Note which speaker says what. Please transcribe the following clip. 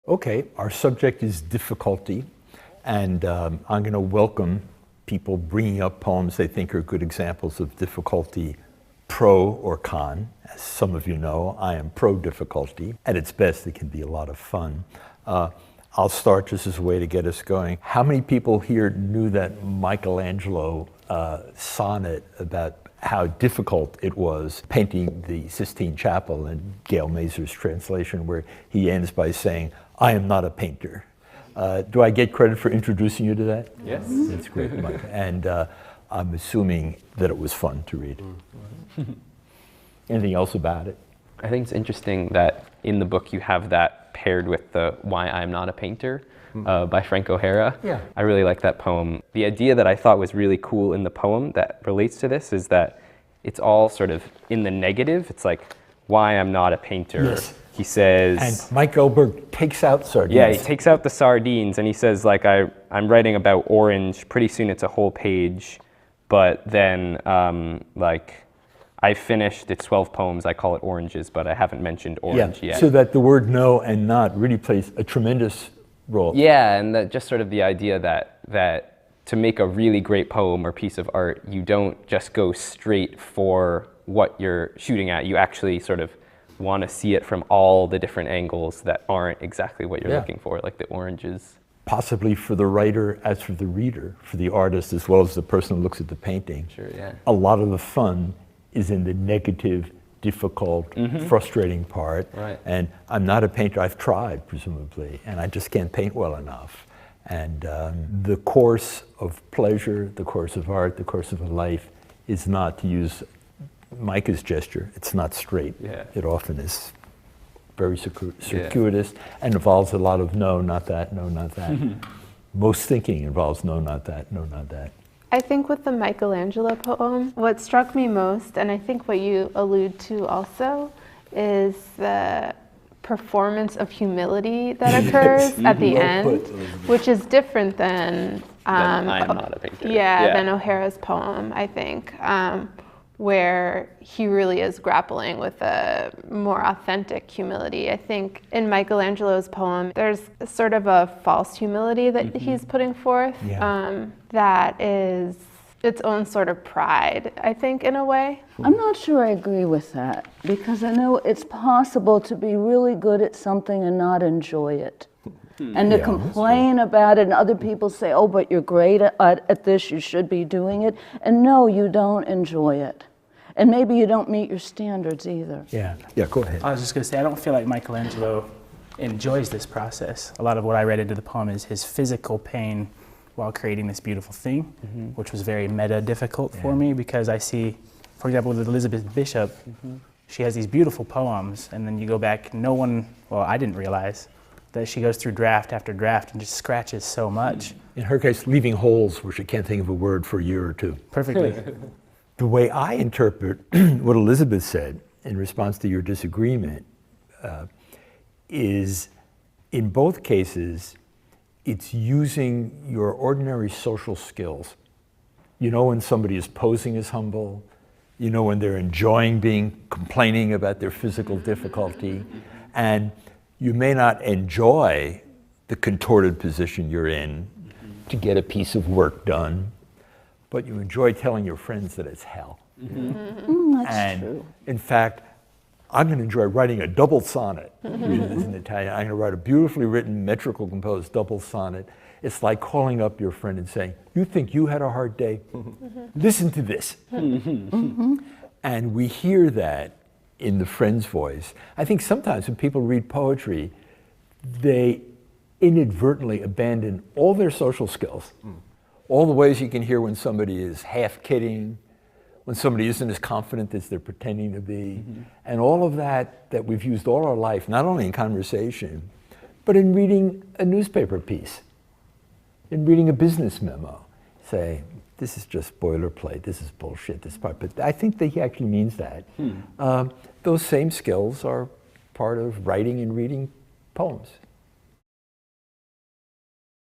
Speaker 1: Okay, our subject is difficulty, and I'm going to welcome people bringing up poems they think are good examples of difficulty, pro or con. As some of you know, I am pro difficulty. At its best, it can be a lot of fun. I'll start just as a way to get us going. How many people here knew that Michelangelo sonnet about how difficult it was painting the Sistine Chapel in Gail Mazur's translation, where he ends by saying, "I am not a painter." Do I get credit for introducing you to that?
Speaker 2: Yes.
Speaker 1: That's great, Mike. And I'm assuming that it was fun to read. Anything else about it?
Speaker 2: I think it's interesting that in the book you have that paired with the Why I'm Not a Painter by Frank O'Hara.
Speaker 1: Yeah.
Speaker 2: I really like that poem. The idea that I thought was really cool in the poem that relates to this is that it's all sort of in the negative. It's like, why I'm not a painter.
Speaker 1: Yes.
Speaker 2: He says...
Speaker 1: And Mike Elberg takes out sardines.
Speaker 2: Yeah, he takes out the sardines and he says, like, I'm writing about orange. Pretty soon it's a whole page. But then, I finished, it's 12 poems, I call it Oranges, but I haven't mentioned orange yet.
Speaker 1: So that the word no and not really plays a tremendous role.
Speaker 2: Yeah, and just sort of the idea that to make a really great poem or piece of art, you don't just go straight for what you're shooting at. You actually sort of want to see it from all the different angles that aren't exactly what you're looking for, like the oranges.
Speaker 1: Possibly for the writer as for the reader, for the artist as well as the person who looks at the painting.
Speaker 2: Sure, yeah.
Speaker 1: A lot of the fun is in the negative, difficult, frustrating part.
Speaker 2: Right.
Speaker 1: And I'm not a painter, I've tried, presumably, and I just can't paint well enough. And the course of pleasure, the course of art, the course of a life is not, to use Micah's gesture, it's not straight.
Speaker 2: Yeah.
Speaker 1: It often is very circuitous and involves a lot of no, not that, no, not that. Most thinking involves no, not that, no, not that.
Speaker 3: I think with the Michelangelo poem, what struck me most, and I think what you allude to also, is the performance of humility that occurs at the end, which is different than
Speaker 2: I am not a painter.
Speaker 3: than O'Hara's poem, I think, where he really is grappling with a more authentic humility. I think in Michelangelo's poem, there's sort of a false humility that he's putting forth that is its own sort of pride, I think, in a way.
Speaker 4: I'm not sure I agree with that, because I know it's possible to be really good at something and not enjoy it. And to complain about it, and other people say, oh, but you're great at this, you should be doing it. And no, you don't enjoy it. And maybe you don't meet your standards either.
Speaker 1: Yeah, go ahead.
Speaker 5: I was just going to say, I don't feel like Michelangelo enjoys this process. A lot of what I read into the poem is his physical pain while creating this beautiful thing, which was very meta difficult for me, because I see, for example, with Elizabeth Bishop, she has these beautiful poems, and then you go back, I didn't realize that she goes through draft after draft and just scratches so much.
Speaker 1: In her case, leaving holes where she can't think of a word for a year or two.
Speaker 5: Perfectly.
Speaker 1: The way I interpret what Elizabeth said in response to your disagreement is, in both cases, it's using your ordinary social skills. You know when somebody is posing as humble, you know when they're enjoying complaining about their physical difficulty, and you may not enjoy the contorted position you're in to get a piece of work done, but you enjoy telling your friends that it's hell.
Speaker 4: That's true.
Speaker 1: In fact, I'm going to enjoy writing a double sonnet. Reading this in Italian. I'm going to write a beautifully written, metrical composed double sonnet. It's like calling up your friend and saying, you think you had a hard day? Listen to this. And we hear that in the friend's voice. I think sometimes when people read poetry, they inadvertently abandon all their social skills. All the ways you can hear when somebody is half kidding, when somebody isn't as confident as they're pretending to be, and all of that we've used all our life, not only in conversation, but in reading a newspaper piece, in reading a business memo. Say, this is just boilerplate, this is bullshit, this part, but I think that he actually means that. Those same skills are part of writing and reading poems.